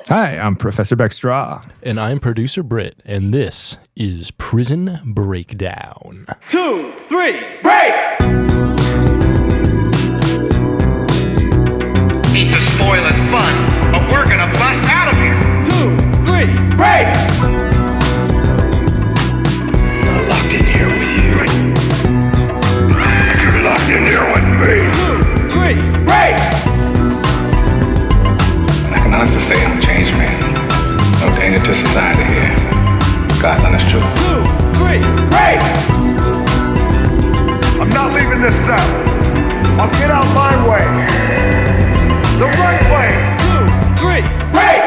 Hi, I'm Professor Beck Strah. And I'm producer Brit, and this is Prison Breakdown. 2, 3, break! Hate to spoil his fun, but we're gonna bust out of here. 2, 3, break! I'm locked in here with you. You're locked in here with me. 2, 3, break! I can honestly say I'm a changed man. No danger to society here. God's honest truth. 2, 3, break! I'm not leaving this cell. I'll get out my way. The right way. 2, 3, break!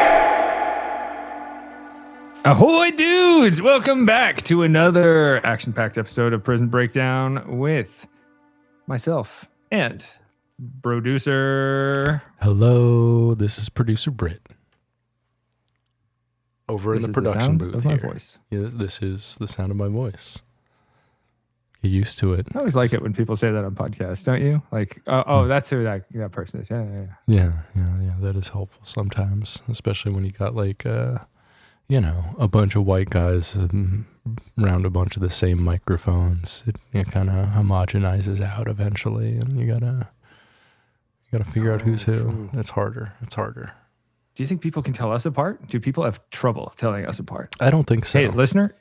Ahoy, dudes! Welcome back to another action-packed episode of Prison Breakdown with myself and producer. Hello, this is producer Brit. Over in This the is the production sound booth of my here. voice. Yeah, this is the sound of my voice. Get used to it. I always like it when people say that on podcasts, don't you? Like, that's who that person is. Yeah. Yeah, that is helpful sometimes, especially when you got like, a bunch of white guys around a bunch of the same microphones. It kind of homogenizes out eventually, and you gotta figure out who's who. True. It's harder. Do you think people can tell us apart? Do people have trouble telling us apart? I don't think so. Hey, listener,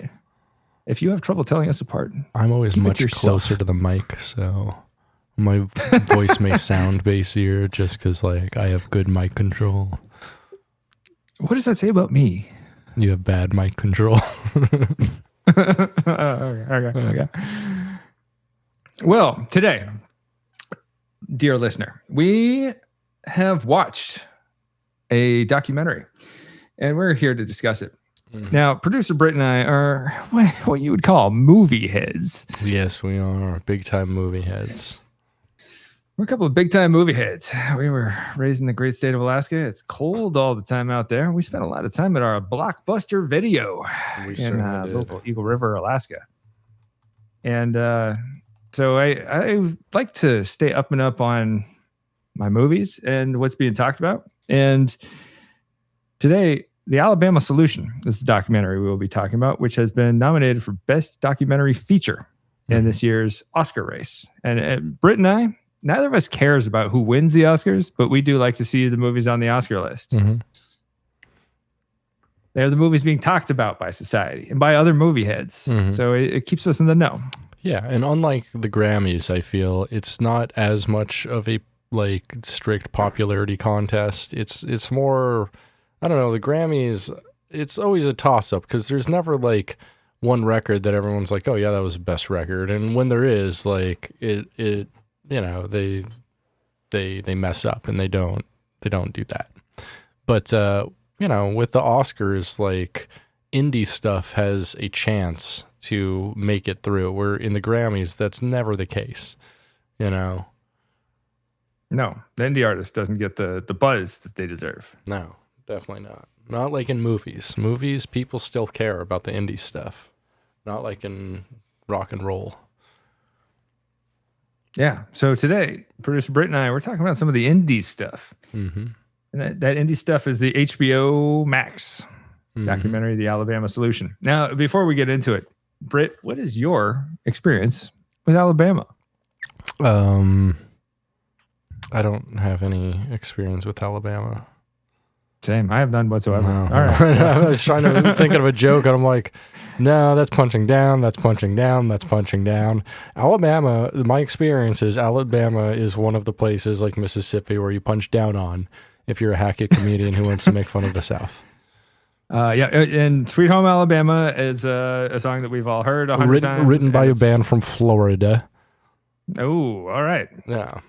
if you have trouble telling us apart, I'm always keep it much yourself. closer to the mic, so my voice may sound bassier just because like I have good mic control. what does that say about me? You have bad mic control. Okay. Well, today, dear listener, we have watched a documentary, and we're here to discuss it. Now, producer Brit and I are what you would call movie heads. Yes, we are big time movie heads. We're a couple of big-time movie heads. We were raised in the great state of Alaska. It's cold all the time out there. We spent a lot of time at our Blockbuster Video in local Eagle River, Alaska. And so I like to stay up and up on my movies and what's being talked about. And today, The Alabama Solution is the documentary we will be talking about, which has been nominated for Best Documentary Feature in this year's Oscar race. And Brit and I, neither of us cares about who wins the Oscars, but we do like to see the movies on the Oscar list. Mm-hmm. They're the movies being talked about by society and by other movie heads. Mm-hmm. So it keeps us in the know. Yeah, and unlike the Grammys, I feel it's not as much of a like strict popularity contest. It's more, I don't know, the Grammys, it's always a toss-up because there's never like one record that everyone's like, oh yeah, that was the best record. And when there is, like it they mess up and they don't do that. But with the Oscars, like indie stuff has a chance to make it through, where in the Grammys that's never the case. No, the indie artist doesn't get the buzz that they deserve. No, definitely not. Not like in movies. Movies, people still care about the indie stuff. Not like in rock and roll. Yeah. So today, producer Brit and I, we're talking about some of the indie stuff. Mm-hmm. And that indie stuff is the HBO Max documentary, The Alabama Solution. Now, before we get into it, Brit, what is your experience with Alabama? I don't have any experience with Alabama. Same. I have none whatsoever. No. All right. I was thinking of a joke, and I'm like, no, that's punching down, that's punching down, that's punching down. Alabama, my experience is Alabama is one of the places like Mississippi where you punch down on if you're a hacky comedian who wants to make fun of the South. And Sweet Home Alabama is a song that we've all heard 100 times. Written by a band from Florida. Oh, all right. Yeah.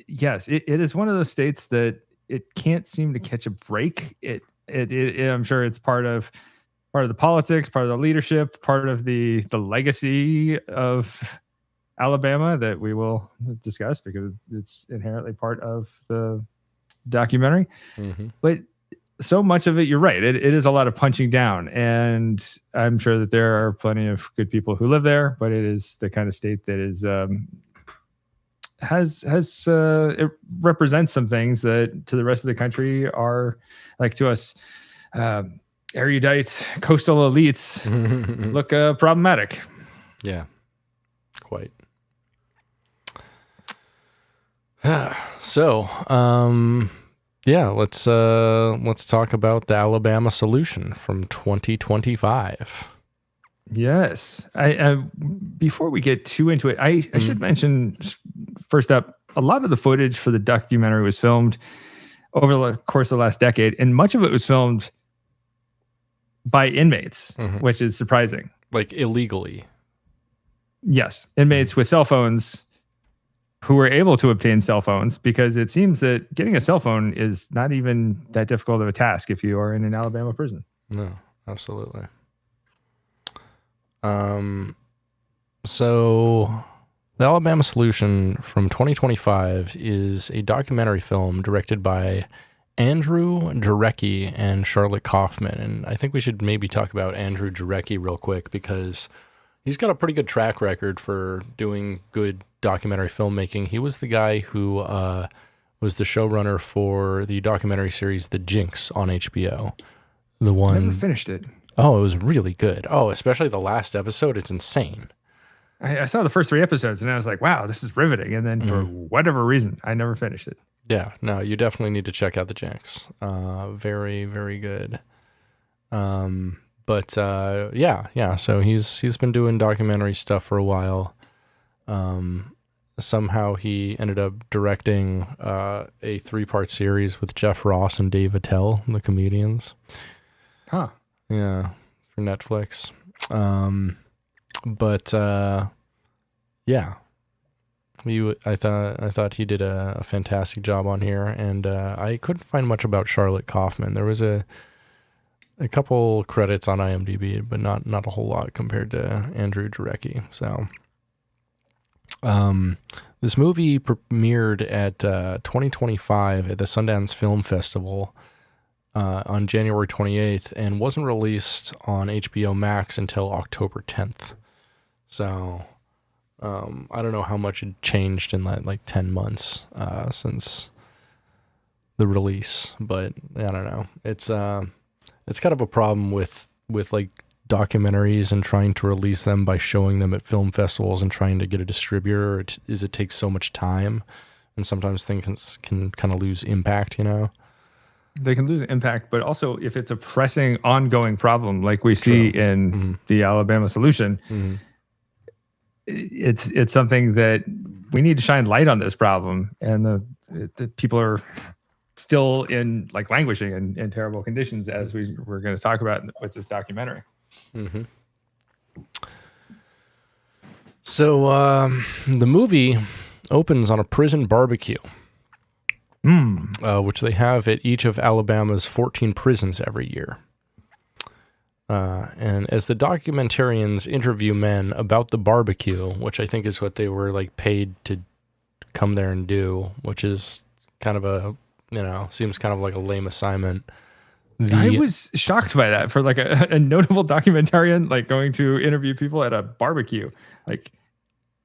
Yes, it is one of those states that it can't seem to catch a break. It I'm sure it's part of the politics, part of the leadership, part of the legacy of Alabama that we will discuss because it's inherently part of the documentary. Mm-hmm. But so much of it, you're right. It is a lot of punching down, and I'm sure that there are plenty of good people who live there, but it is the kind of state that is it represents some things that to the rest of the country are, like, to us erudite coastal elites look problematic. Yeah, quite. So, yeah, let's talk about the Alabama Solution from 2025. Yes. I before we get too into it, I should mention first up, a lot of the footage for the documentary was filmed over the course of the last decade, and much of it was filmed by inmates, which is surprising. Like illegally. Yes. Inmates with cell phones who were able to obtain cell phones, because it seems that getting a cell phone is not even that difficult of a task if you are in an Alabama prison. No, absolutely. So the Alabama Solution from 2025 is a documentary film directed by Andrew Jarecki and Charlotte Kaufman. And I think we should maybe talk about Andrew Jarecki real quick, because he's got a pretty good track record for doing good documentary filmmaking. He was the guy who was the showrunner for the documentary series The Jinx on HBO. The one... Never finished it. Oh, it was really good. Oh, especially the last episode. It's insane. I saw the first 3 episodes and I was like, wow, this is riveting. And then for whatever reason, I never finished it. Yeah, no, you definitely need to check out The Jinx. Very, very good. But yeah. So he's been doing documentary stuff for a while. Somehow he ended up directing a 3-part series with Jeff Ross and Dave Attell, the comedians. Huh. Yeah, for Netflix. Yeah. I thought he did a fantastic job on here, and I couldn't find much about Charlotte Kaufman. There was a couple credits on IMDb, but not a whole lot compared to Andrew Jarecki. So, this movie premiered at 2025 at the Sundance Film Festival on January 28th, and wasn't released on HBO Max until October 10th. So, I don't know how much had changed in that 10 months since the release, but I don't know. It's kind of a problem with like documentaries and trying to release them by showing them at film festivals and trying to get a distributor. It takes so much time, and sometimes things can kind of lose impact, They can lose impact, but also if it's a pressing, ongoing problem like we see in the Alabama Solution, it's something that we need to shine light on this problem, and the people are still in languishing in terrible conditions, as we're going to talk about with this documentary. So the movie opens on a prison barbecue, which they have at each of Alabama's 14 prisons every year. And as the documentarians interview men about the barbecue, which I think is what they were paid to come there and do, which is kind of seems kind of like a lame assignment. I was shocked by that for a notable documentarian, going to interview people at a barbecue. It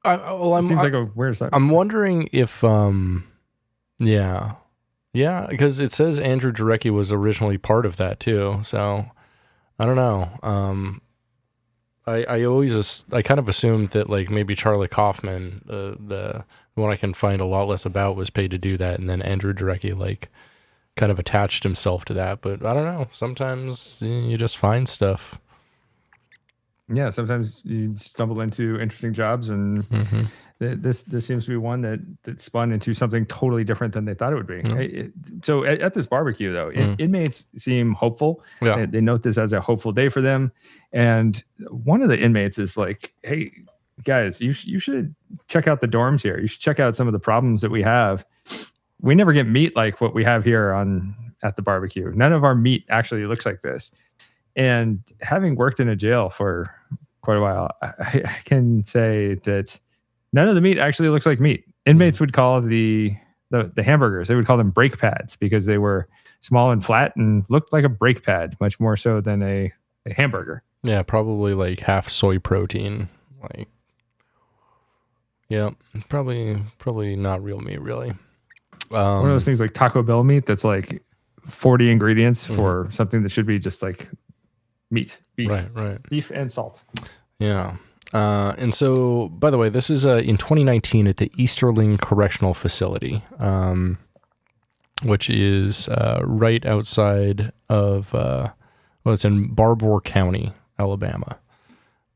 seems like a weird assignment. I'm wondering if, yeah, because it says Andrew Jarecki was originally part of that too. So I don't know. I kind of assumed that maybe Charlie Kaufman, the one I can find a lot less about, was paid to do that, and then Andrew Jarecki kind of attached himself to that. But I don't know. Sometimes you just find stuff. Yeah, sometimes you stumble into interesting jobs, and this seems to be one that spun into something totally different than they thought it would be. So at this barbecue, though, inmates seem hopeful. Yeah. They note this as a hopeful day for them. And one of the inmates is like, hey, guys, you should check out the dorms here. You should check out some of the problems that we have. We never get meat like what we have here at the barbecue. None of our meat actually looks like this. And having worked in a jail for quite a while, I can say that none of the meat actually looks like meat. Inmates would call the hamburgers, they would call them brake pads, because they were small and flat and looked like a brake pad, much more so than a hamburger. Yeah, probably half soy protein. Yeah, probably not real meat, really. One of those things like Taco Bell meat that's like 40 ingredients for something that should be just like meat, beef, right, beef and salt. Yeah. And so, by the way, this is in 2019 at the Easterling Correctional Facility, which is right outside of, it's in Barbour County, Alabama.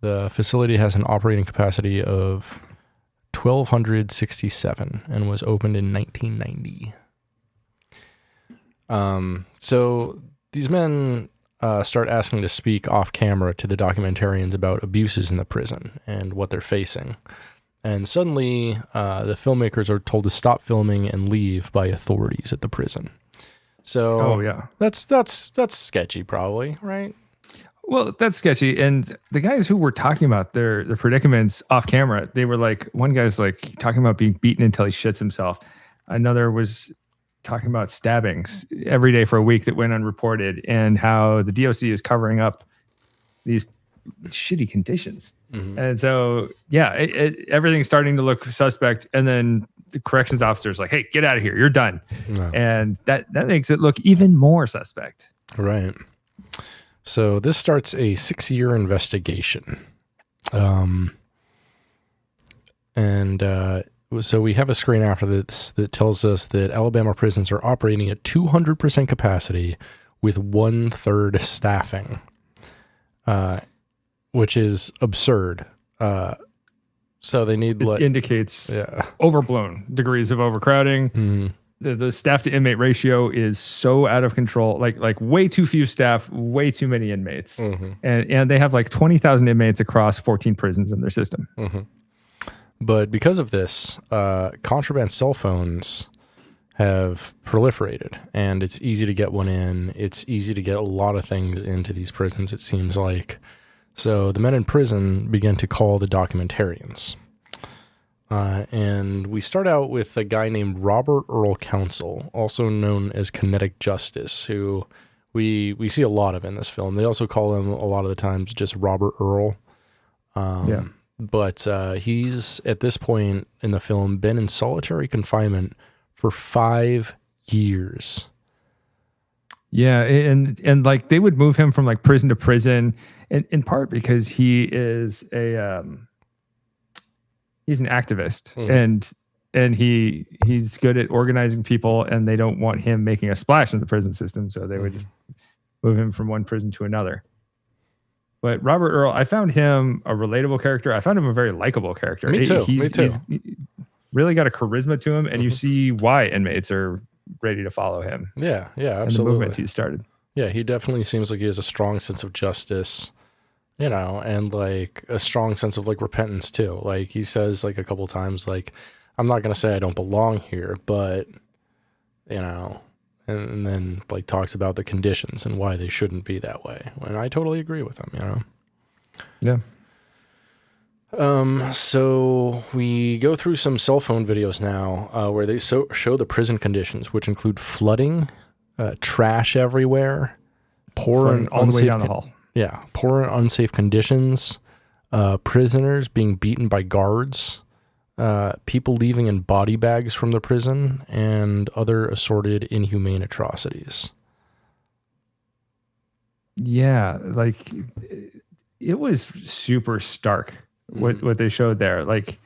The facility has an operating capacity of 1,267 and was opened in 1990. So these men start asking to speak off camera to the documentarians about abuses in the prison and what they're facing. And suddenly, the filmmakers are told to stop filming and leave by authorities at the prison. So, that's sketchy, probably, right? Well, that's sketchy. And the guys who were talking about their predicaments off camera, they were like, one guy's like talking about being beaten until he shits himself. Another was talking about stabbings every day for a week that went unreported, and how the DOC is covering up these shitty conditions. And so, everything's starting to look suspect. And then the corrections officer's like, hey, get out of here. You're done. No. And that makes it look even more suspect. Right. So this starts a 6-year investigation. So we have a screen after this that tells us that Alabama prisons are operating at 200% capacity with 1/3 staffing, which is absurd. So they need... It indicates overblown degrees of overcrowding. The staff to inmate ratio is so out of control, like way too few staff, way too many inmates. And they have like 20,000 inmates across 14 prisons in their system. But because of this, contraband cell phones have proliferated, and it's easy to get one in. It's easy to get a lot of things into these prisons, it seems like. So the men in prison begin to call the documentarians. And we start out with a guy named Robert Earl Counsell, also known as Kinetic Justice, who we see a lot of in this film. They also call him a lot of the times just Robert Earl. But he's, at this point in the film, been in solitary confinement for 5 years. Yeah, and like they would move him from like prison to prison, in part because he is he's an activist, and he's good at organizing people, and they don't want him making a splash in the prison system, so they would just move him from one prison to another. But Robert Earl, I found him a relatable character. I found him a very likable character. Me too. He's really got a charisma to him, and you see why inmates are ready to follow him. Yeah, absolutely. And the movements he started. Yeah, he definitely seems like he has a strong sense of justice, and like a strong sense of like repentance too. Like he says like a couple times, like, I'm not going to say I don't belong here, but, and then like talks about the conditions and why they shouldn't be that way. And I totally agree with him, Yeah. So we go through some cell phone videos now where they show the prison conditions, which include flooding, trash everywhere, poor and all the way down the hall. Yeah, poor and unsafe conditions, prisoners being beaten by guards, people leaving in body bags from the prison, and other assorted inhumane atrocities. Yeah, like it was super stark what they showed there. Like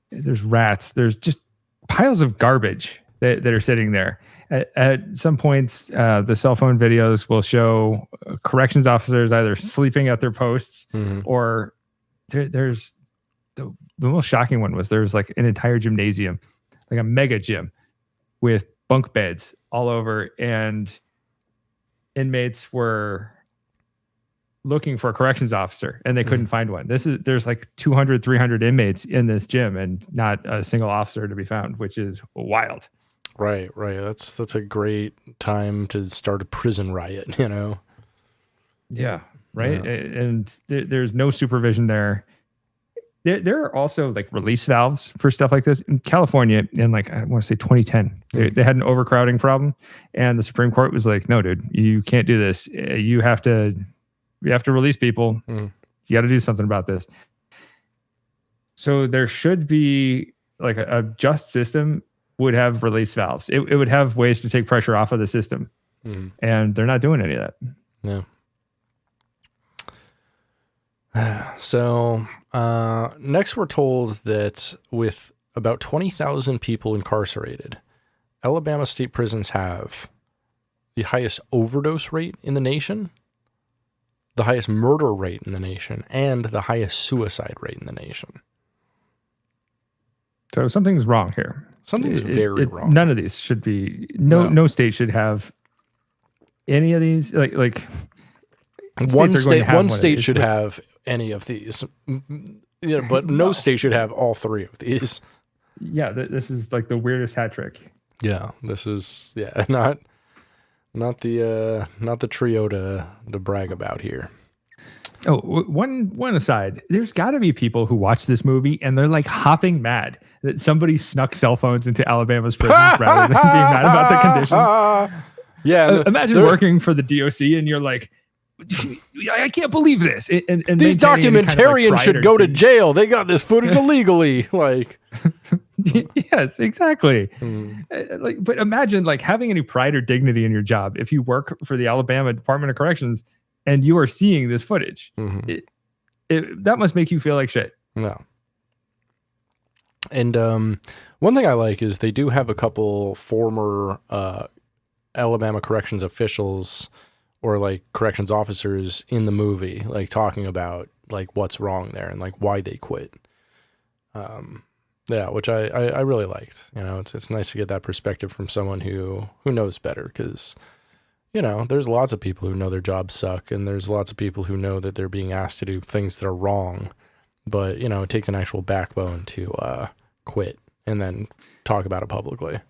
there's rats, there's just piles of garbage that are sitting there. At some points, the cell phone videos will show corrections officers either sleeping at their posts or there's the most shocking one was there's like an entire gymnasium, like a mega gym with bunk beds all over, and inmates were looking for a corrections officer and they couldn't find one. There's like 200, 300 inmates in this gym and not a single officer to be found, which is wild. Right. That's a great time to start a prison riot, Yeah. Right. Yeah. And there's no supervision there. There are also like release valves for stuff like this in California. In like, I want to say 2010, they had an overcrowding problem, and the Supreme Court was like, no, dude, you can't do this. You have to release people. You got to do something about this. So there should be like a just system would have release valves. It would have ways to take pressure off of the system. And they're not doing any of that. Yeah. So next we're told that with about 20,000 people incarcerated, Alabama state prisons have the highest overdose rate in the nation, the highest murder rate in the nation, and the highest suicide rate in the nation. So something's wrong here. Something's very wrong. None of these should be. No state should have any of these. Like one state should have any of these. Yeah, but no state should have all three of these. Yeah, this is like the weirdest hat trick. Yeah, this is not the trio to brag about here. Oh, one aside, there's got to be people who watch this movie and they're like hopping mad that somebody snuck cell phones into Alabama's prison rather than being mad about the conditions. Yeah, imagine working for the DOC and you're like, I can't believe this. And these documentarians should go to jail. They got this footage illegally. Like, yes, exactly. But imagine like having any pride or dignity in your job if you work for the Alabama Department of Corrections and you are seeing this footage. That must make you feel like shit. No. And one thing I like is they do have a couple former Alabama corrections officials or like corrections officers in the movie, like talking about like what's wrong there and like why they quit. Which I really liked. You know, it's nice to get that perspective from someone who knows better, because you know, there's lots of people who know their jobs suck, and there's lots of people who know that they're being asked to do things that are wrong. But, you know, it takes an actual backbone to quit and then talk about it publicly.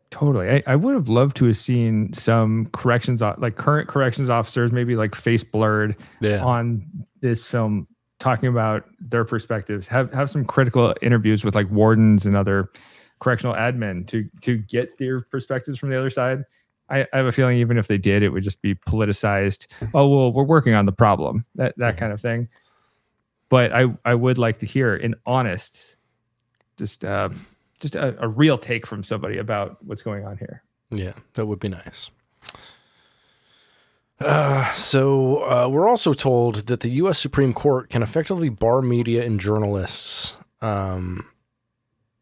Totally. I would have loved to have seen some current corrections officers, maybe like face blurred on this film, talking about their perspectives. Have some critical interviews with like wardens and other correctional admin to get their perspectives from the other side. I have a feeling even if they did, it would just be politicized. Oh, well, we're working on the problem, that kind of thing. But I would like to hear an honest, just a real take from somebody about what's going on here. Yeah, that would be nice. So we're also told that the U.S. Supreme Court can effectively bar media and journalists.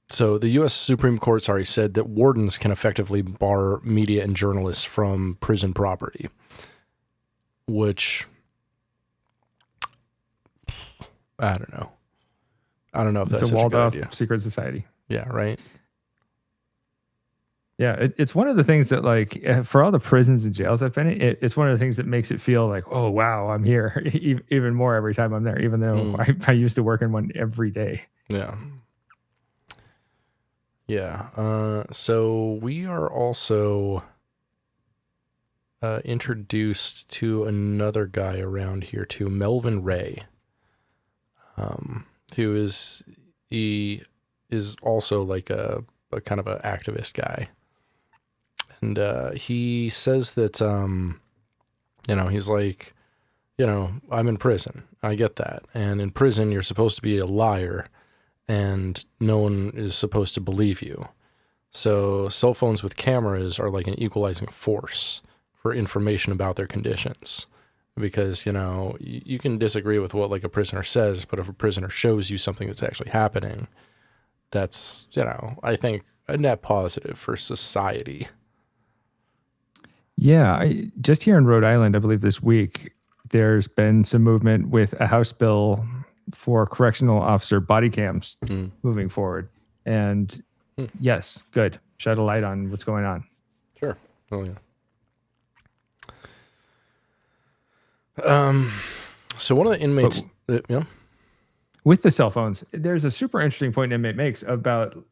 So the U.S. Supreme Court, said that wardens can effectively bar media and journalists from prison property, which I don't know. I don't know if that's a walled-off idea. Secret society. Yeah, right. Yeah, it's one of the things that, like, for all the prisons and jails I've been in, it's one of the things that makes it feel like, oh, wow, I'm here even more every time I'm there, even though I used to work in one every day. Yeah. Yeah. So we are also introduced to another guy around here too, Melvin Ray, who is also like a kind of an activist guy. And he says that, he's like, I'm in prison. I get that. And in prison, you're supposed to be a liar, and no one is supposed to believe you. So cell phones with cameras are like an equalizing force for information about their conditions. Because, you can disagree with what like a prisoner says, but if a prisoner shows you something that's actually happening, that's, I think a net positive for society. Yeah, just here in Rhode Island, I believe this week, there's been some movement with a House bill for correctional officer body cams moving forward. And yes, good. Shed a light on what's going on. Sure. Oh, yeah. So one of the inmates, with the cell phones, there's a super interesting point an inmate makes about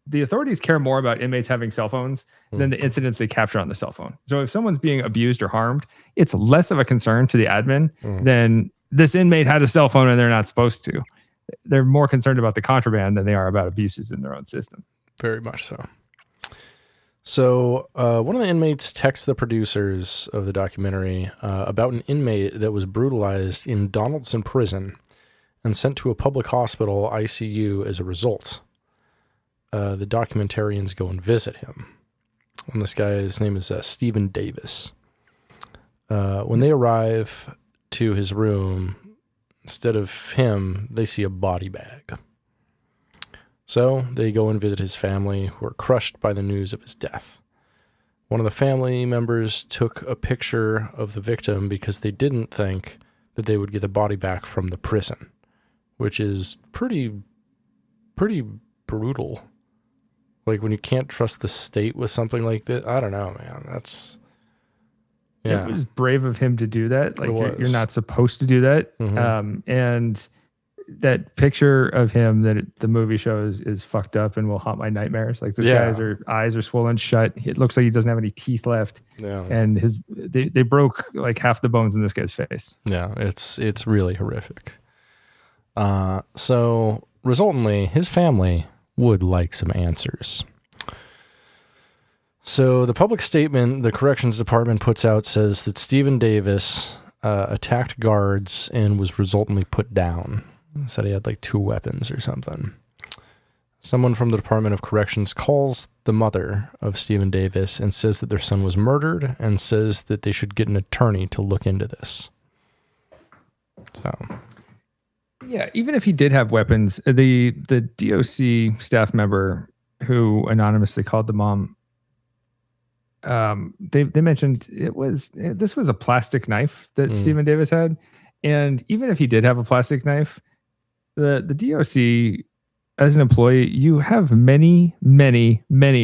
the authorities care more about inmates having cell phones than the incidents they capture on the cell phone. So if someone's being abused or harmed, it's less of a concern to the admin than this inmate had a cell phone and they're not supposed to. They're more concerned about the contraband than they are about abuses in their own system. Very much so. So one of the inmates texts the producers of the documentary about an inmate that was brutalized in Donaldson Prison. and sent to a public hospital ICU as a result. The documentarians go and visit him. And this guy's name is Stephen Davis. When they arrive to his room, instead of him, they see a body bag. So they go and visit his family, who are crushed by the news of his death. One of the family members took a picture of the victim because they didn't think that they would get the body back from the prison, which is pretty brutal. Like, when you can't trust the state with something like that, I don't know, man. That's... Yeah. It was brave of him to do that. Like, you're not supposed to do that. Mm-hmm. And that picture of him that the movie shows is fucked up and will haunt my nightmares. Like, this guy's eyes are swollen shut. It looks like he doesn't have any teeth left. Yeah. And they broke like half the bones in this guy's face. Yeah, it's really horrific. So resultantly, his family would like some answers. So the public statement the corrections department puts out says that Stephen Davis attacked guards and was resultantly put down. Said he had like 2 weapons or something. Someone from the Department of Corrections calls the mother of Stephen Davis and says that their son was murdered and says that they should get an attorney to look into this. So... Yeah, even if he did have weapons, the DOC staff member who anonymously called the mom, they mentioned this was a plastic knife that Stephen Davis had, and even if he did have a plastic knife, the DOC as an employee, you have many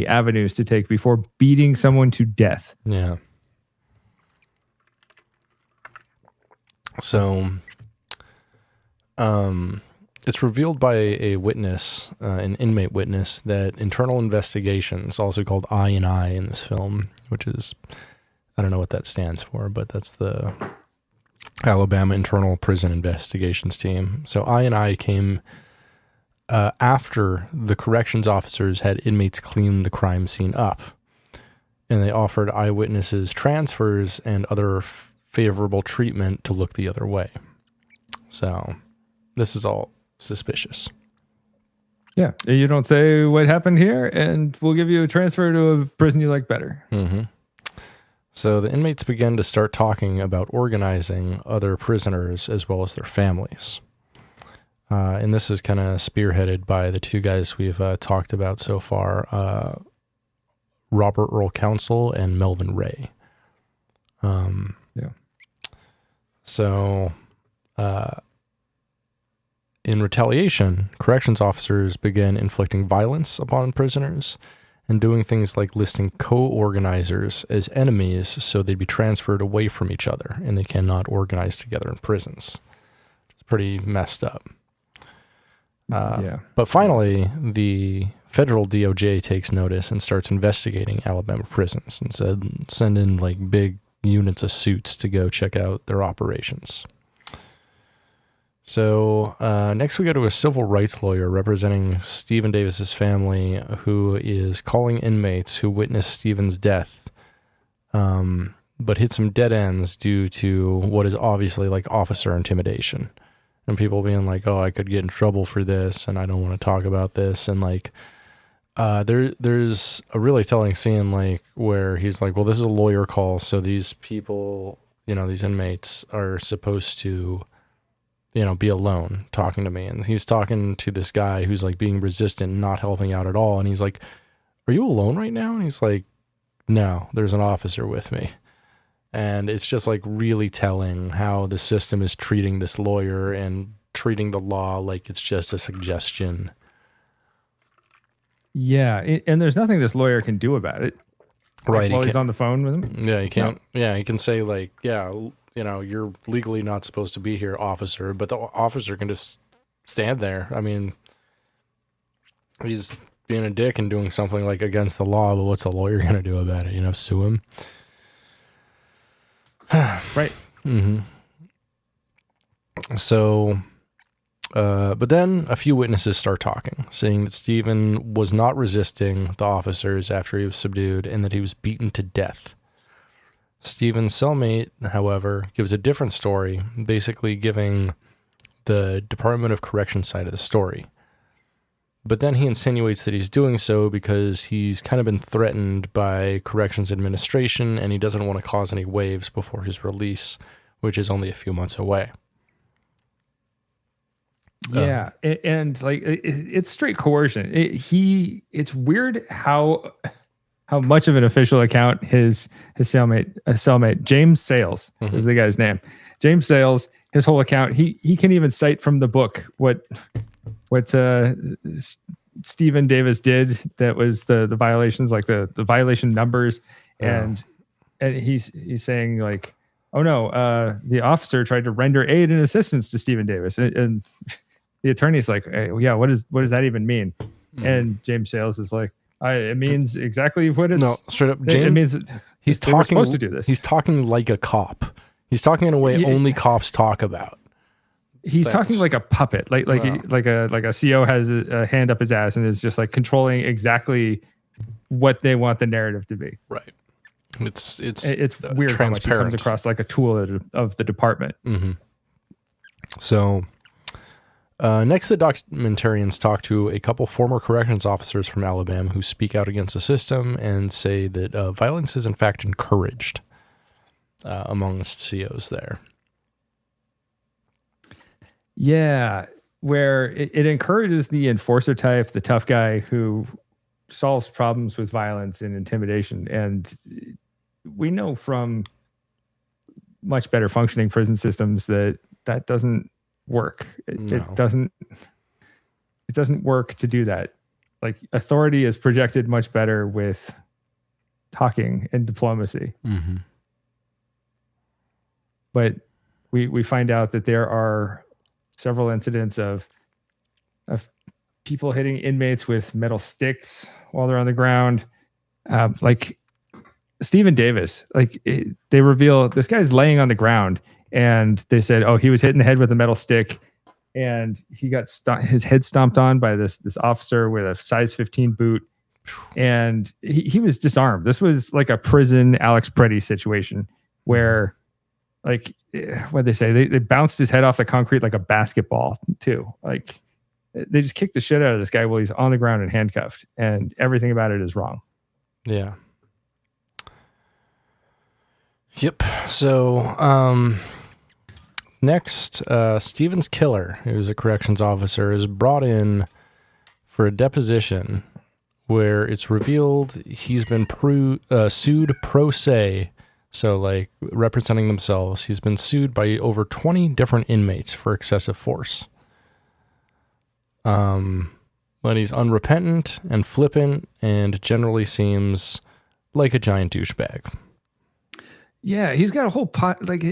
avenues to take before beating someone to death. Yeah. So. It's revealed by a witness, an inmate witness, that internal investigations, also called I&I in this film, which is, I don't know what that stands for, but that's the Alabama Internal Prison Investigations Team. So I&I came after the corrections officers had inmates clean the crime scene up, and they offered eyewitnesses transfers and other favorable treatment to look the other way. So... this is all suspicious. Yeah. You don't say what happened here, and we'll give you a transfer to a prison you like better. Mm-hmm. So the inmates begin to start talking about organizing other prisoners as well as their families. And this is kind of spearheaded by the 2 guys we've talked about so far, Robert Earl Council and Melvin Ray. Yeah. So... in retaliation, corrections officers began inflicting violence upon prisoners and doing things like listing co-organizers as enemies so they'd be transferred away from each other and they cannot organize together in prisons. It's pretty messed up. But finally, the federal DOJ takes notice and starts investigating Alabama prisons and send in like big units of suits to go check out their operations. So next we go to a civil rights lawyer representing Stephen Davis's family, who is calling inmates who witnessed Stephen's death, but hit some dead ends due to what is obviously like officer intimidation, and people being like, "Oh, I could get in trouble for this, and I don't want to talk about this." And like, there's a really telling scene like where he's like, "Well, this is a lawyer call, so these people, these inmates are supposed to." Be alone talking to me. And he's talking to this guy who's like being resistant, not helping out at all. And he's like, "Are you alone right now?" And he's like, "No, there's an officer with me." And it's just like really telling how the system is treating this lawyer and treating the law like it's just a suggestion. Yeah. And there's nothing this lawyer can do about it. Right. While he's on the phone with him. Yeah. He can't. No. Yeah. He can say like, "Yeah, you're legally not supposed to be here, officer," but the officer can just stand there. I mean, he's being a dick and doing something like against the law, but what's the lawyer going to do about it? Sue him? Right. Mm-hmm. So, but then a few witnesses start talking, saying that Stephen was not resisting the officers after he was subdued and that he was beaten to death. Stephen's cellmate, however, gives a different story, basically giving the Department of Correction side of the story. But then he insinuates that he's doing so because he's kind of been threatened by Corrections Administration and he doesn't want to cause any waves before his release, which is only a few months away. Yeah, and like it's straight coercion. It's weird how much of an official account his cellmate James Sales is the guy's name. James Sales, his whole account, he can even cite from the book what Stephen Davis did. That was the violations, like the violation numbers, and he's saying like, oh no, the officer tried to render aid and assistance to Stephen Davis, and the attorney's like, hey, yeah, what does that even mean? And James Sales is like, it means exactly what it's. No, straight up, James. It means he's they were talking. supposed to do this. He's talking like a cop. He's talking in a way only cops talk about. He's talking like a puppet, like a CO has a hand up his ass and is just like controlling exactly what they want the narrative to be. Right. It's weird how much he comes across like a tool of the department. Mm-hmm. So. Next, the documentarians talk to a couple former corrections officers from Alabama who speak out against the system and say that violence is in fact encouraged amongst COs there. Yeah, where it encourages the enforcer type, the tough guy who solves problems with violence and intimidation. And we know from much better functioning prison systems that doesn't work. It doesn't work to do that. Like authority is projected much better with talking and diplomacy. Mm-hmm. But we find out that there are several incidents of people hitting inmates with metal sticks while they're on the ground. Like Stephen Davis, they reveal this guy's laying on the ground. And they said, oh, he was hit in the head with a metal stick and he got his head stomped on by this officer with a size 15 boot. And he was disarmed. This was like a prison Alex Preddy situation where like, what they say, they bounced his head off the concrete like a basketball too. Like they just kicked the shit out of this guy while he's on the ground and handcuffed, and everything about it is wrong. Yeah. Yep. So, next, Stephen's killer, who's a corrections officer, is brought in for a deposition where it's revealed he's been sued pro se, so like representing themselves. He's been sued by over 20 different inmates for excessive force. But he's unrepentant and flippant and generally seems like a giant douchebag. Yeah, he's got a whole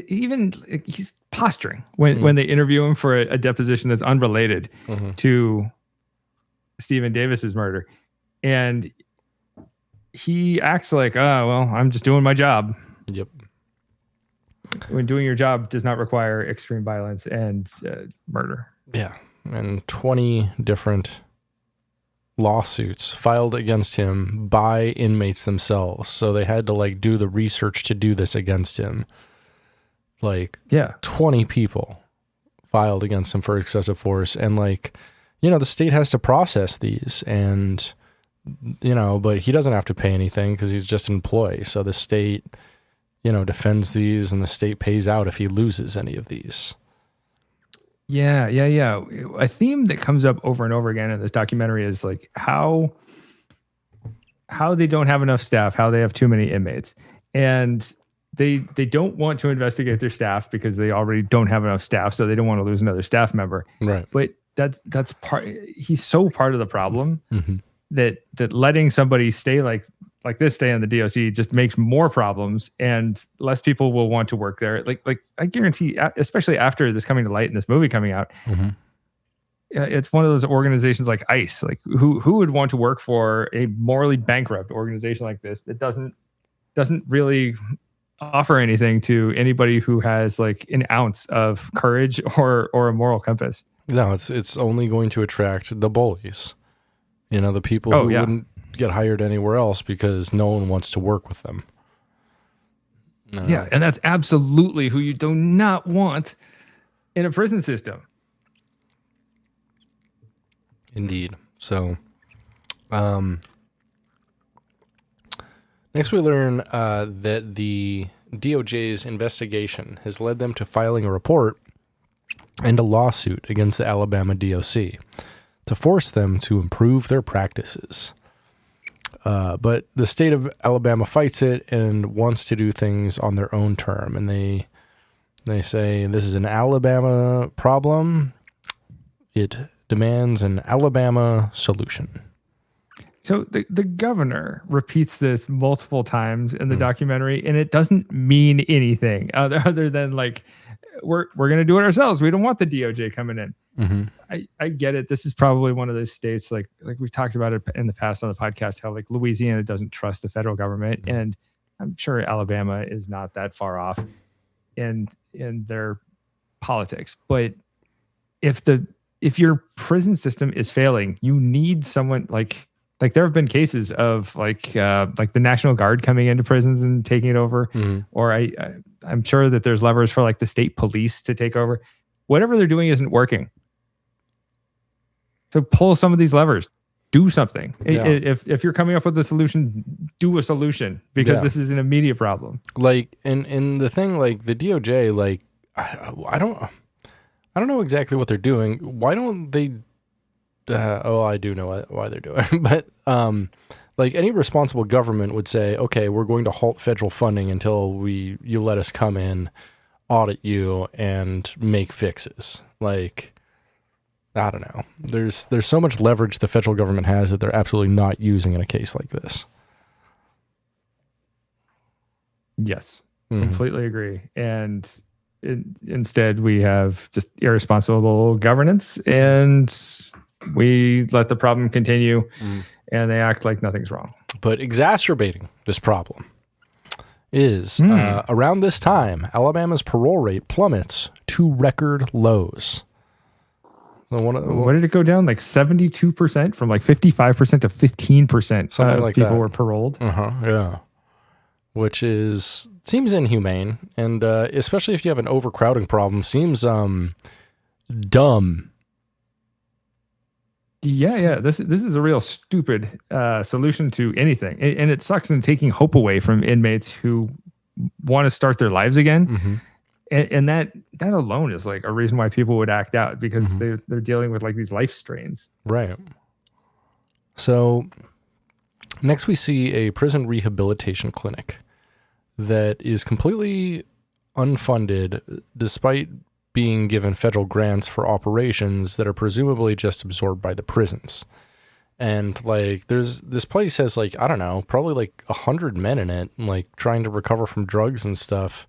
he's posturing when they interview him for a deposition that's unrelated to Stephen Davis's murder. And he acts like, oh, well, I'm just doing my job. Yep. When doing your job does not require extreme violence and murder. Yeah. And 20 different lawsuits filed against him by inmates themselves. So they had to like do the research to do this against him. Like 20 people filed against him for excessive force. And like, the state has to process these and, but he doesn't have to pay anything because he's just an employee. So the state, defends these and the state pays out if he loses any of these. Yeah. A theme that comes up over and over again in this documentary is like how they don't have enough staff, how they have too many inmates. And they don't want to investigate their staff because they already don't have enough staff, so they don't want to lose another staff member. Right. But that's part. He's so part of the problem that letting somebody stay like this stay on the DOC just makes more problems, and less people will want to work there. Like I guarantee, especially after this coming to light and this movie coming out, it's one of those organizations like ICE. Like who would want to work for a morally bankrupt organization like this that doesn't really offer anything to anybody who has like an ounce of courage or a moral compass? No, it's only going to attract the bullies. The people who wouldn't get hired anywhere else because no one wants to work with them. Yeah, and that's absolutely who you do not want in a prison system. Indeed. So, next we learn that the DOJ's investigation has led them to filing a report and a lawsuit against the Alabama DOC to force them to improve their practices. But the state of Alabama fights it and wants to do things on their own term. And they say this is an Alabama problem. It demands an Alabama solution. So the governor repeats this multiple times in the documentary, and it doesn't mean anything other than like, we're going to do it ourselves. We don't want the DOJ coming in. Mm-hmm. I get it. This is probably one of those states, like we've talked about it in the past on the podcast, how like Louisiana doesn't trust the federal government. Mm-hmm. And I'm sure Alabama is not that far off in their politics. But if your prison system is failing, you need someone like there have been cases of like the National Guard coming into prisons and taking it over. Mm-hmm. Or I'm sure that there's levers for like the state police to take over. Whatever they're doing isn't working. So pull some of these levers, do something. Yeah. If you're coming up with a solution, do a solution, because this is an immediate problem. Like, and the thing, like the DOJ, like, I don't know exactly what they're doing. Why don't they? I do know why they're doing it. But like any responsible government would say, okay, we're going to halt federal funding until you let us come in, audit you, and make fixes. Like, I don't know. There's so much leverage the federal government has that they're absolutely not using in a case like this. Yes, completely agree. And instead, we have just irresponsible governance, and we let the problem continue, and they act like nothing's wrong. But exacerbating this problem is around this time, Alabama's parole rate plummets to record lows. So what did it go down? Like 72% from like 55% to 15%. Something like people that. were paroled. Yeah. Which seems inhumane, and especially if you have an overcrowding problem, seems dumb. Yeah. This is a real stupid solution to anything, and it sucks in taking hope away from inmates who want to start their lives again. Mm-hmm. And that alone is like a reason why people would act out, because they're dealing with like these life strains. Right. So next we see a prison rehabilitation clinic that is completely unfunded despite being given federal grants for operations that are presumably just absorbed by the prisons. And like this place has like, I don't know, probably like 100 men in it, like trying to recover from drugs and stuff.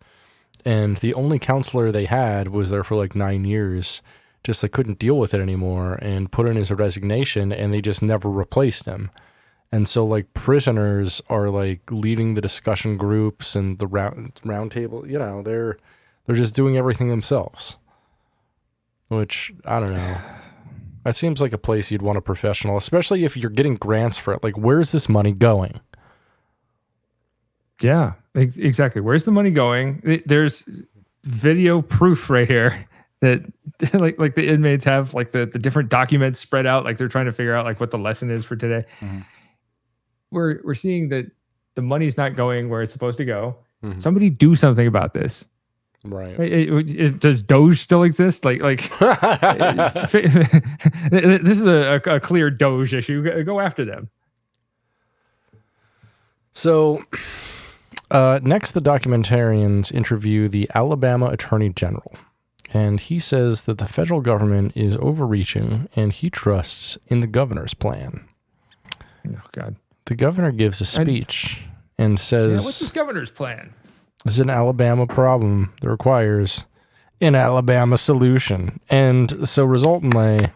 And the only counselor they had was there for like 9 years, just like couldn't deal with it anymore and put in his resignation, and they just never replaced him. And so like prisoners are like leading the discussion groups and the round table, you know, they're just doing everything themselves, which I don't know. That seems like a place you'd want a professional, especially if you're getting grants for it. Like, where's this money going? Yeah, exactly. Where's the money going? There's video proof right here that like the inmates have like the different documents spread out, like they're trying to figure out like what the lesson is for today. Mm-hmm. We're seeing that the money's not going where it's supposed to go. Mm-hmm. Somebody do something about this. Right. Does Doge still exist? Like this is a clear Doge issue. Go after them. So next, the documentarians interview the Alabama Attorney General, and he says that the federal government is overreaching and he trusts in the governor's plan. Oh, God. The governor gives a speech and says, what's this governor's plan? This is an Alabama problem that requires an Alabama solution. And so resultantly,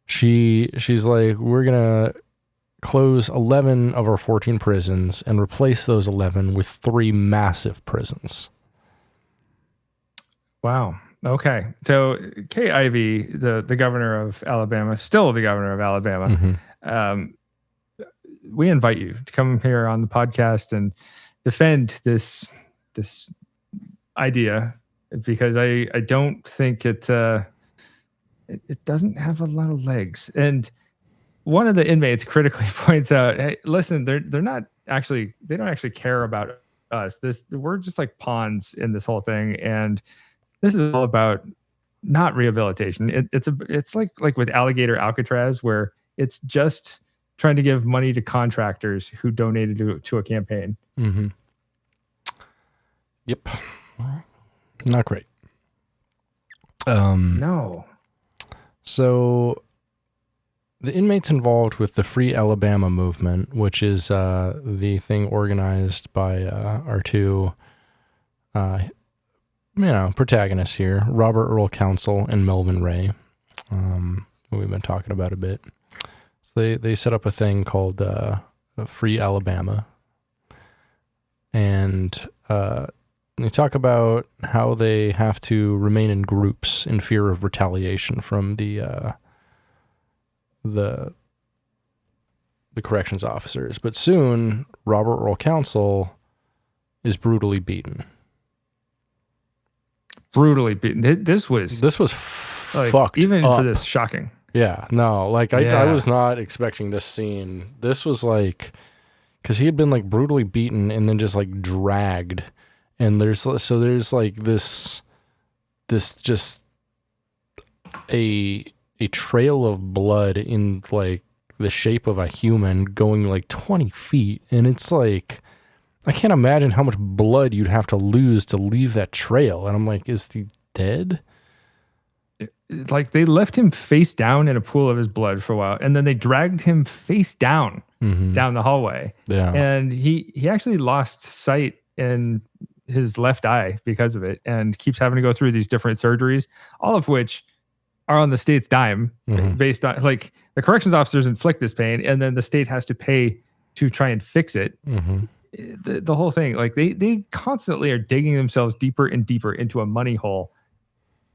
she's like, we're going to close 11 of our 14 prisons and replace those 11 with 3 massive prisons. Wow. Okay. So Kay Ivey, the governor of Alabama, still the governor of Alabama, we invite you to come here on the podcast and defend this idea, because I don't think it doesn't have a lot of legs. And one of the inmates critically points out, hey, listen, they don't actually care about us. We're just like pawns in this whole thing, and this is all about not rehabilitation. It's like with Alligator Alcatraz, where it's just trying to give money to contractors who donated to a campaign. Mm-hmm. Yep. Not great. No. So the inmates involved with the Free Alabama movement, which is the thing organized by our two protagonists here, Robert Earl Council and Melvin Ray, who we've been talking about a bit. So they set up a thing called Free Alabama, and they talk about how they have to remain in groups in fear of retaliation from the corrections officers. But soon, Robert Earl Council is brutally beaten. Brutally beaten. This was fucked even up. for this shocking. Yeah, no, like I was not expecting this scene. This was like, because he had been like brutally beaten and then just like dragged, and there's like this just a trail of blood in like the shape of a human going like 20 feet, and it's like, I can't imagine how much blood you'd have to lose to leave that trail. And I'm like, is he dead? Like they left him face down in a pool of his blood for a while, and then they dragged him face down down the hallway. Yeah. And he actually lost sight in his left eye because of it, and keeps having to go through these different surgeries, all of which are on the state's dime, based on like the corrections officers inflict this pain, and then the state has to pay to try and fix it. The whole thing, like they constantly are digging themselves deeper and deeper into a money hole,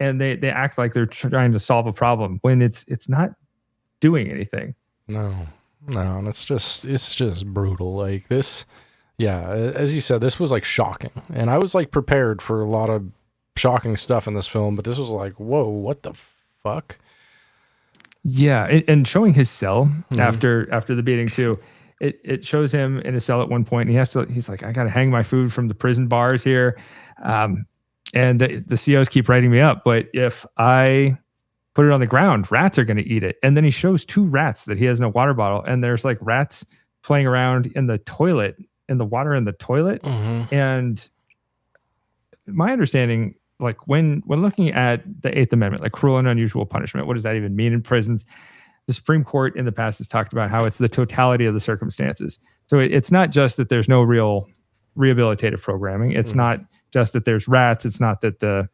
and they act like they're trying to solve a problem when it's not doing anything. No, and it's just brutal. Like this, yeah, as you said, this was like shocking, and I was like prepared for a lot of shocking stuff in this film, but this was like, whoa, what the fuck? Yeah, and showing his cell after the beating too. It shows him in a cell at one point, and he's like, I got to hang my food from the prison bars here. And the COs keep writing me up, but if I put it on the ground, rats are going to eat it. And then he shows 2 rats that he has in a water bottle, and there's like rats playing around in the toilet, in the water in the toilet. And my understanding, like when looking at the 8th Amendment, like cruel and unusual punishment, what does that even mean in prisons? The Supreme Court in the past has talked about how it's the totality of the circumstances. So it's not just that there's no real rehabilitative programming. It's not just that there's rats. It's not that the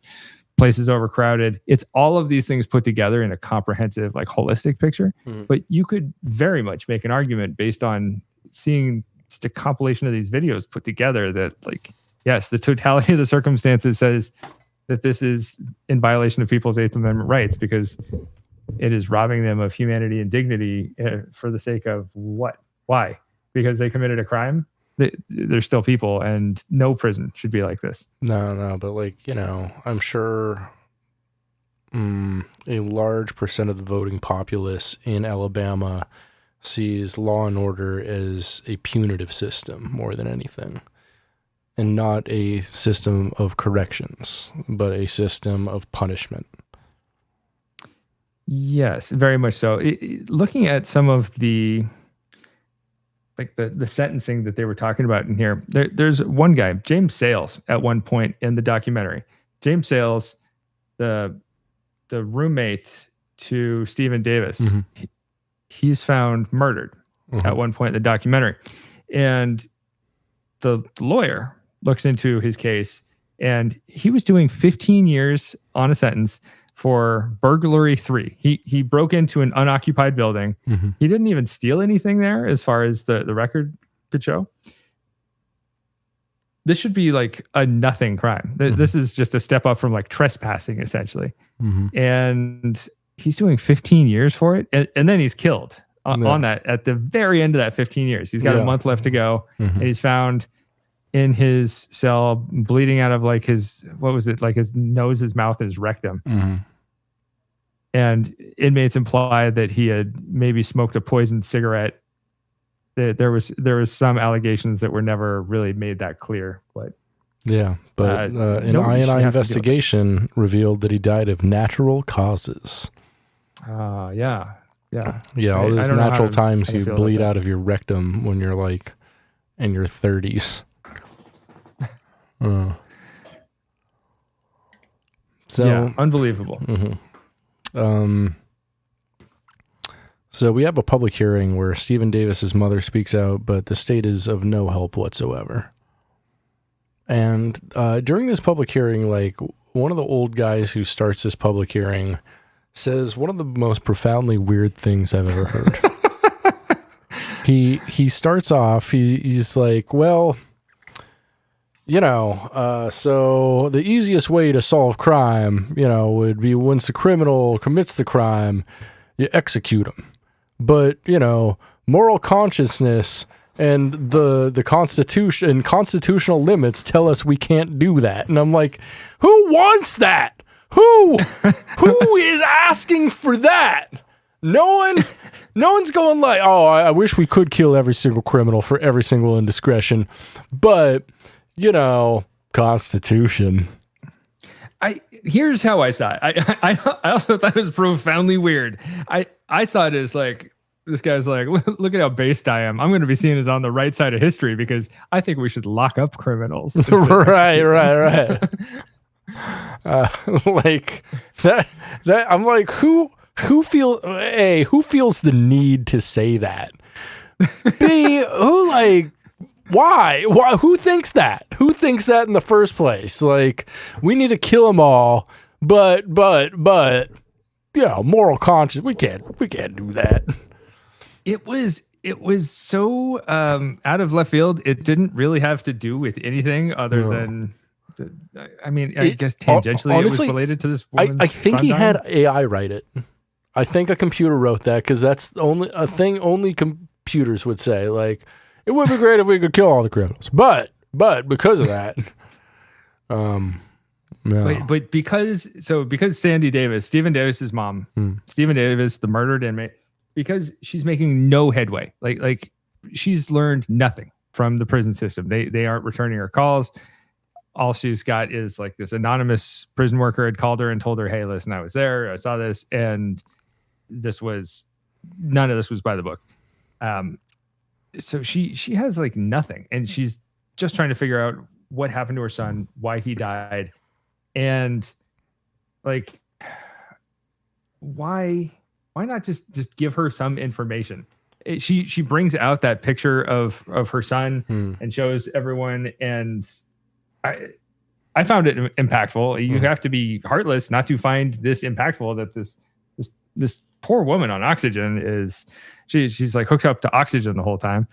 place is overcrowded. It's all of these things put together in a comprehensive, like holistic picture. But you could very much make an argument based on seeing just a compilation of these videos put together that, like, yes, the totality of the circumstances says that this is in violation of people's 8th Amendment rights, because it is robbing them of humanity and dignity for the sake of what? Why? Because they committed a crime? They're still people, and no prison should be like this. No, but like, I'm sure a large percent of the voting populace in Alabama sees law and order as a punitive system more than anything, and not a system of corrections, but a system of punishment. Yes, very much so. Looking at some of the sentencing that they were talking about in here, there's one guy, James Sales, at one point in the documentary. James Sales, the roommate to Stephen Davis, he's found murdered at one point in the documentary. And the lawyer looks into his case, and he was doing 15 years on a sentence for burglary 3. He broke into an unoccupied building. He didn't even steal anything there, as far as the record could show. This should be like a nothing crime. This is just a step up from like trespassing, essentially. And he's doing 15 years for it. And then he's killed on that at the very end of that 15 years. He's got a month left to go. And he's found in his cell, bleeding out of like his, what was it? Like his nose, his mouth, and his rectum. and inmates implied that he had maybe smoked a poisoned cigarette. There was some allegations that were never really made that clear, but an I&I investigation revealed that he died of natural causes. Yeah. All those natural times you bleed out of your rectum when you're like in your 30s. Unbelievable. So we have a public hearing where Stephen Davis's mother speaks out, but the state is of no help whatsoever. And during this public hearing, like, one of the old guys who starts this public hearing says one of the most profoundly weird things I've ever heard. He starts off, he's like, well, so the easiest way to solve crime, would be once the criminal commits the crime, you execute him. But, moral consciousness and the Constitution and constitutional limits tell us we can't do that. And I'm like, who wants that? Who is asking for that? No one's going like, oh, I wish we could kill every single criminal for every single indiscretion. But, Constitution. Here's how I saw it. I also thought it was profoundly weird. I saw it as like, this guy's like, look at how based I am. I'm going to be seen as on the right side of history because I think we should lock up criminals. Right. Like that. I'm like, who feels the need to say that? B, why? Who thinks that? Who thinks that in the first place? Like, we need to kill them all, but moral conscience. We can't do that. It was so out of left field. It didn't really have to do with anything other than, I guess tangentially honestly, it was related to this woman's I think he had AI write it. I think a computer wrote that because that's the only computers would say. Like, it would be great if we could kill all the criminals, but because of that, no. But because Sandy Davis, Stephen Davis's mom, Stephen Davis, the murdered inmate, because she's making no headway, like she's learned nothing from the prison system. They aren't returning her calls. All she's got is like this anonymous prison worker had called her and told her, hey, listen, I was there, I saw this, and none of this was by the book. So she has like nothing, and she's just trying to figure out what happened to her son, why he died, and like why not just give her some information? She brings out that picture of her son and shows everyone, and I found it impactful. You have to be heartless not to find this impactful, that this poor woman on oxygen is she's like hooked up to oxygen the whole time.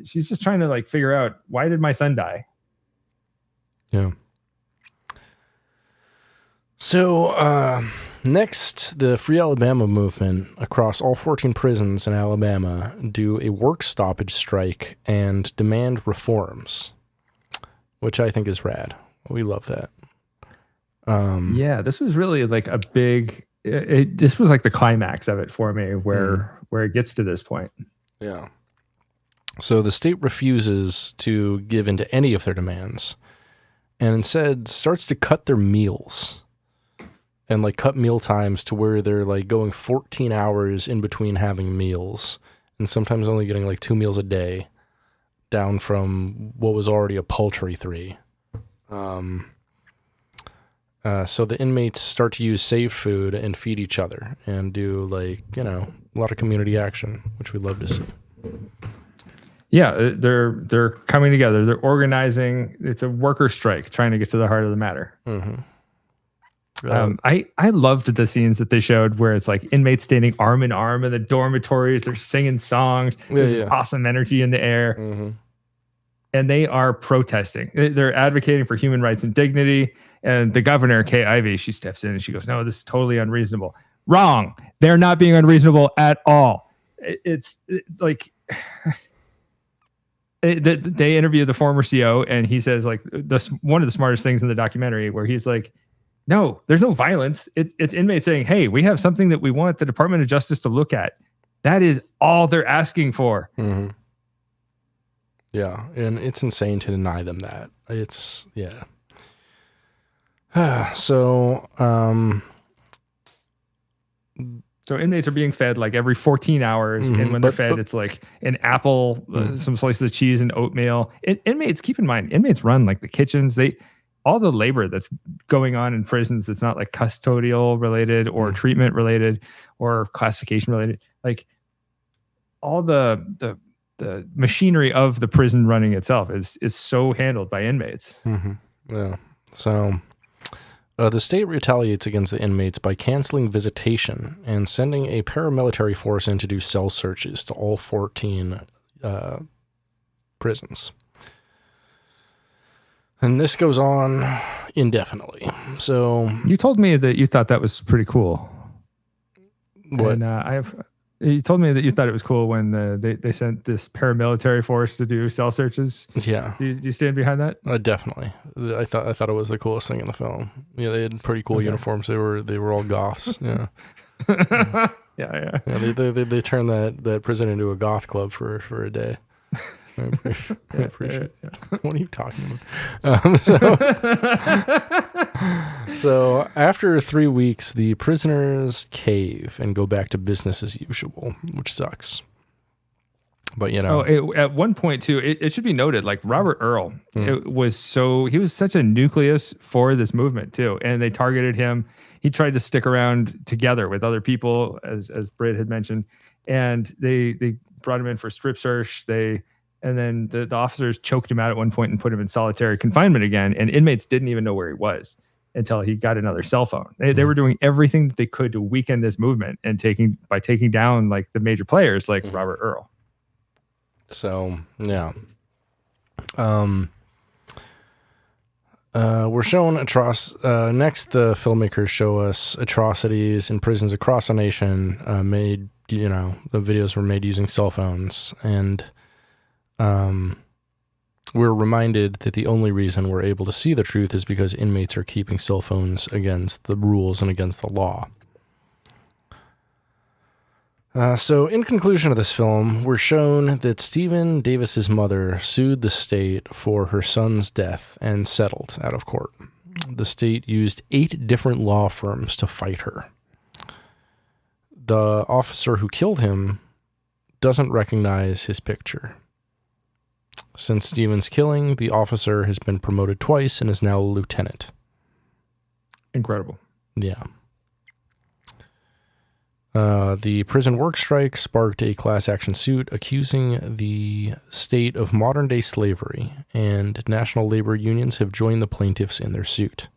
She's just trying to like figure out, why did my son die? Yeah. So next, the Free Alabama movement across all 14 prisons in Alabama do a work stoppage strike and demand reforms, which I think is rad. We love that. This was really like a big. This was like the climax of it for me, where it gets to this point. Yeah. So the state refuses to give in to any of their demands, and instead starts to cut their meals. And like cut meal times to where they're like going 14 hours in between having meals, and sometimes only getting like 2 meals a day, down from what was already a paltry 3. So the inmates start to use saved food and feed each other and do like, a lot of community action, which we love to see. Yeah, they're coming together. They're organizing. It's a worker strike, trying to get to the heart of the matter. I loved the scenes that they showed where it's like inmates standing arm in arm in the dormitories. They're singing songs. There's awesome energy in the air. And they are protesting. They're advocating for human rights and dignity. And the governor, Kay Ivey, she steps in and she goes, no, this is totally unreasonable. Wrong. They're not being unreasonable at all. It's like... They interview the former CO, and he says like one of the smartest things in the documentary, where he's like, No, there's no violence. It's inmates saying, hey, we have something that we want the Department of Justice to look at. That is all they're asking for. Mm-hmm. Yeah, and it's insane to deny them that. It's, yeah. So inmates are being fed like every 14 hours. And when they're fed, it's like an apple, some slices of cheese and oatmeal. Inmates, keep in mind, inmates run like the kitchens. All the labor that's going on in prisons that's not like custodial related or treatment related or classification related. Like all the machinery of the prison running itself is so handled by inmates. Mm-hmm. Yeah. So the state retaliates against the inmates by canceling visitation and sending a paramilitary force in to do cell searches to all 14 prisons. And this goes on indefinitely. So you told me that you thought that was pretty cool. What? And you told me that you thought it was cool when they sent this paramilitary force to do cell searches. Yeah. Do you stand behind that? Definitely. I thought it was the coolest thing in the film. Yeah, they had pretty cool uniforms. They were all goths. Yeah. Yeah. They turned that prison into a goth club for a day. I appreciate it. What are you talking about? So after 3 weeks, the prisoners cave and go back to business as usual, which sucks. But at one point too, it should be noted, like Robert Earl, he was such a nucleus for this movement too, and they targeted him. He tried to stick around together with other people, as Brit had mentioned, and they brought him in for strip search. And then the officers choked him out at one point and put him in solitary confinement again. And inmates didn't even know where he was until he got another cell phone. They were doing everything that they could to weaken this movement and taking down like the major players like Robert Earl. So, yeah. We're shown next the filmmakers show us atrocities in prisons across the nation, made, the videos were made using cell phones, and we're reminded that the only reason we're able to see the truth is because inmates are keeping cell phones against the rules and against the law. So in conclusion of this film, we're shown that Stephen Davis's mother sued the state for her son's death and settled out of court. The state used 8 different law firms to fight her. The officer who killed him doesn't recognize his picture. Since Stephen's killing, the officer has been promoted twice and is now a lieutenant. Incredible. Yeah. The prison work strike sparked a class action suit accusing the state of modern-day slavery, and national labor unions have joined the plaintiffs in their suit.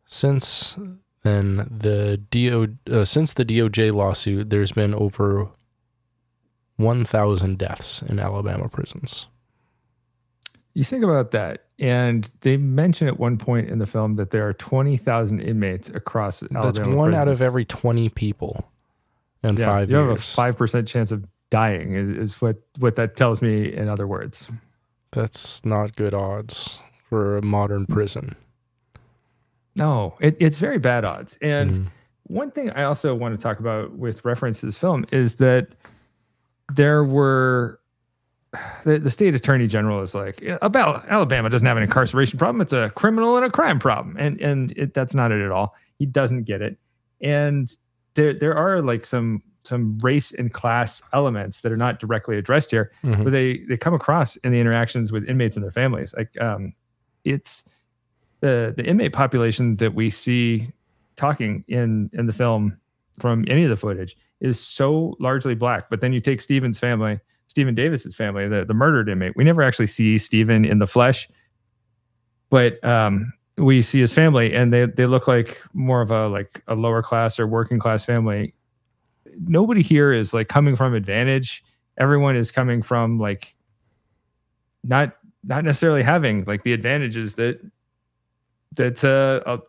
Since then, since the DOJ lawsuit, there's been over 1,000 deaths in Alabama prisons. You think about that, and they mention at one point in the film that there are 20,000 inmates across Alabama. That's one out of every 20 people in 5 years. You have a 5% chance of dying is what that tells me, in other words. That's not good odds for a modern prison. No, it's very bad odds. And one thing I also want to talk about with reference to this film is that there were... The state attorney general is like, Alabama doesn't have an incarceration problem. It's a criminal and a crime problem. And that's not it at all. He doesn't get it. And there are like some race and class elements that are not directly addressed here, but they come across in the interactions with inmates and their families. Like it's the inmate population that we see talking in the film from any of the footage is so largely black. But then you take Stephen Davis's family, the murdered inmate. We never actually see Stephen in the flesh, but we see his family, and they look like more of a lower class or working class family. Nobody here is like coming from advantage. Everyone is coming from like not necessarily having like the advantages that a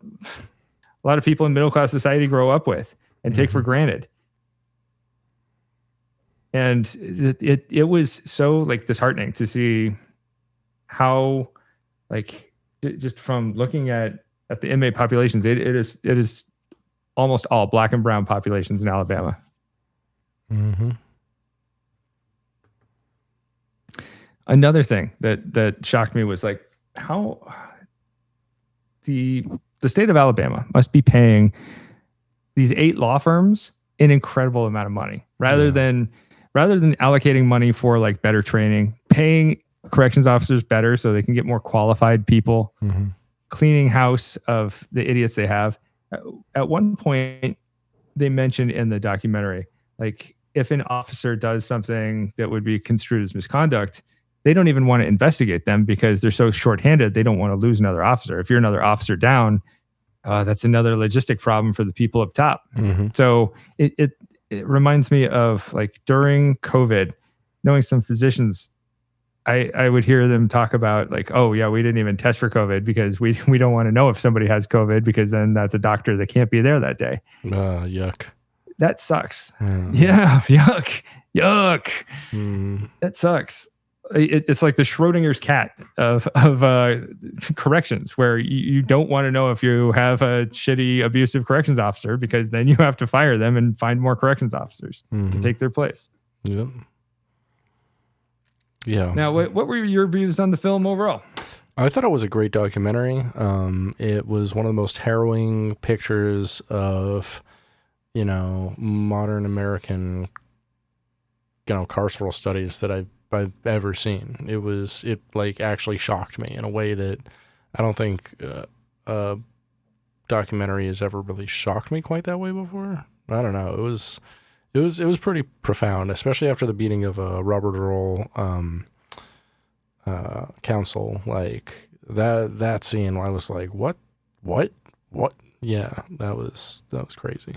lot of people in middle class society grow up with and take for granted. And it was so like disheartening to see how, like, just from looking at at the inmate populations, it is almost all black and brown populations in Alabama. Mm-hmm. Another thing that shocked me was like how the state of Alabama must be paying these 8 law firms an incredible amount of money rather than allocating money for like better training, paying corrections officers better so they can get more qualified people, cleaning house of the idiots they have. At one point, they mentioned in the documentary, like if an officer does something that would be construed as misconduct, they don't even want to investigate them because they're so shorthanded. They don't want to lose another officer. If you're another officer down, that's another logistic problem for the people up top. So it reminds me of like during COVID, knowing some physicians, I would hear them talk about like, oh yeah, we didn't even test for COVID because we don't want to know if somebody has COVID because then that's a doctor that can't be there that day. Yuck. That sucks. Yeah, yuck. That sucks. It's like the Schrodinger's cat of corrections, where you don't want to know if you have a shitty, abusive corrections officer because then you have to fire them and find more corrections officers to take their place. Yep. Yeah. Now, what were your views on the film overall? I thought it was a great documentary. It was one of the most harrowing pictures of, modern American, carceral studies that I've ever seen. It like actually shocked me in a way that I don't think a documentary has ever really shocked me quite that way before. I don't know. It was pretty profound, especially after the beating of Robert Earl counsel. Like that scene, I was like, what? Yeah, that was crazy.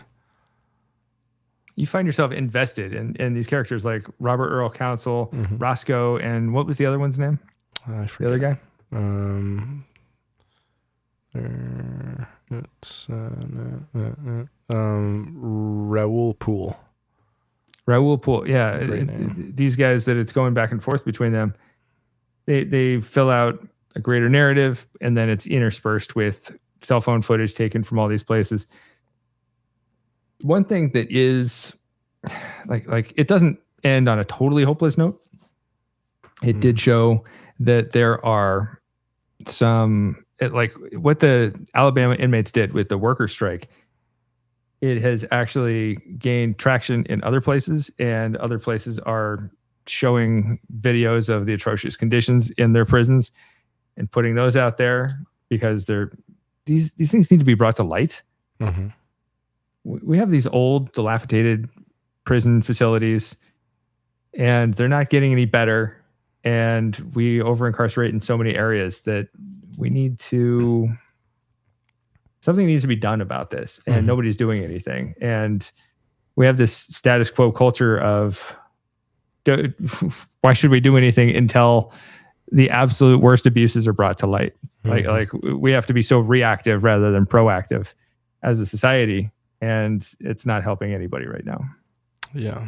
You find yourself invested in these characters like Robert Earl Counsel, Roscoe, and what was the other one's name? I forget. The other guy? It's Raoul Poole. Raoul Poole, yeah. Great name. These guys that it's going back and forth between them, they fill out a greater narrative, and then it's interspersed with cell phone footage taken from all these places. One thing that is like it doesn't end on a totally hopeless note. It did show that there are like what the Alabama inmates did with the worker strike. It has actually gained traction in other places, and other places are showing videos of the atrocious conditions in their prisons and putting those out there because these things need to be brought to light. We have these old, dilapidated prison facilities, and they're not getting any better. And we over-incarcerate in so many areas that something needs to be done about this, and nobody's doing anything. And we have this status quo culture of why should we do anything until the absolute worst abuses are brought to light? Like we have to be so reactive rather than proactive as a society. And it's not helping anybody right now. Yeah.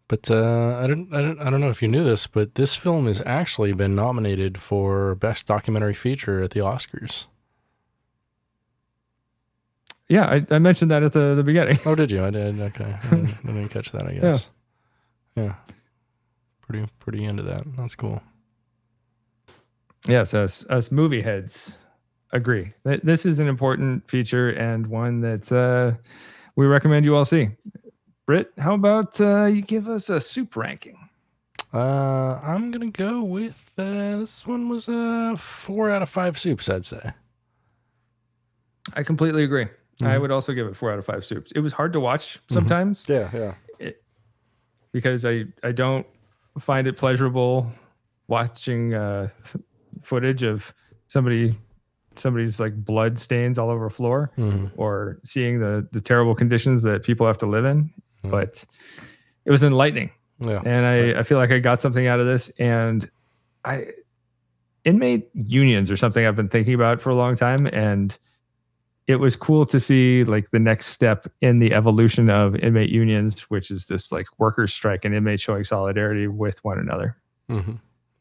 But I don't know if you knew this, but this film has actually been nominated for Best Documentary Feature at the Oscars. Yeah, I mentioned that at the beginning. Oh, did you? I did. Okay, I didn't catch that. I guess. Yeah. Pretty into that. That's cool. Yes, us movie heads agree. This is an important feature and one that we recommend you all see. Brit, how about you give us a soup ranking? I'm going to go with this one was 4 out of 5 soups, I'd say. I completely agree. I would also give it 4 out of 5 soups. It was hard to watch sometimes. Yeah. Because I don't find it pleasurable watching footage of somebody's like blood stains all over a floor or seeing the terrible conditions that people have to live in. But it was enlightening. Yeah. And I feel like I got something out of this. And inmate unions are something I've been thinking about for a long time. And it was cool to see like the next step in the evolution of inmate unions, which is this like workers' strike and inmates showing solidarity with one another.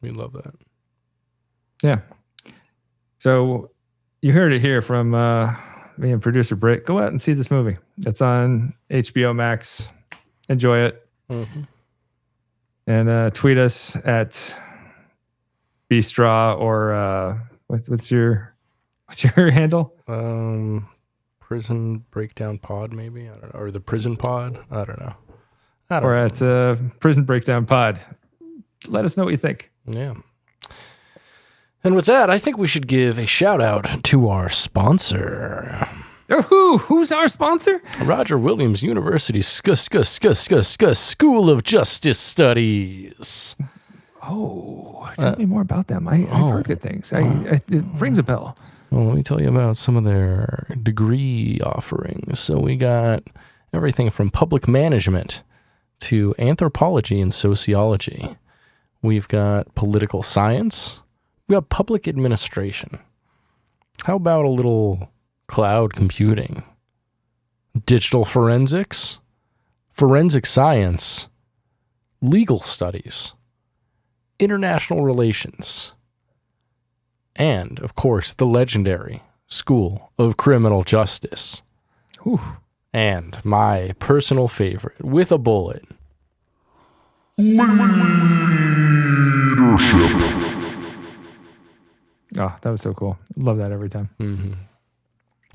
We love that. Yeah. So you heard it here from me and producer Brit. Go out and see this movie. It's on HBO Max. Enjoy it. Mm-hmm. And tweet us at Strah or what's your handle? Prison Breakdown Pod, maybe. I don't know. Or the Prison Pod. I don't know. Or at Prison Breakdown Pod. Let us know what you think. Yeah. And with that, I think we should give a shout out to our sponsor. Who's our sponsor? Roger Williams University School of Justice Studies. Oh, tell me more about them. I've heard good things. It rings a bell. Well, let me tell you about some of their degree offerings. So we got everything from public management to anthropology and sociology. We've got political science. We've got public administration. How about a little cloud computing? Digital forensics, forensic science, legal studies, international relations, and, of course, the legendary School of Criminal Justice. Ooh. And my personal favorite, with a bullet. Oh, that was so cool. Love that every time. Mm-hmm.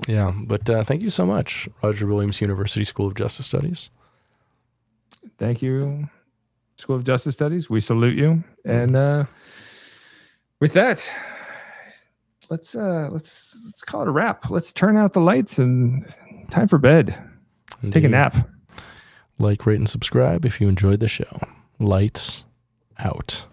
Yeah, but thank you so much, Roger Williams University School of Justice Studies. Thank you, School of Justice Studies. We salute you. And with that, let's call it a wrap. Let's turn out the lights and time for bed. Indeed. Take a nap. Like, rate, and subscribe if you enjoyed the show. Lights out.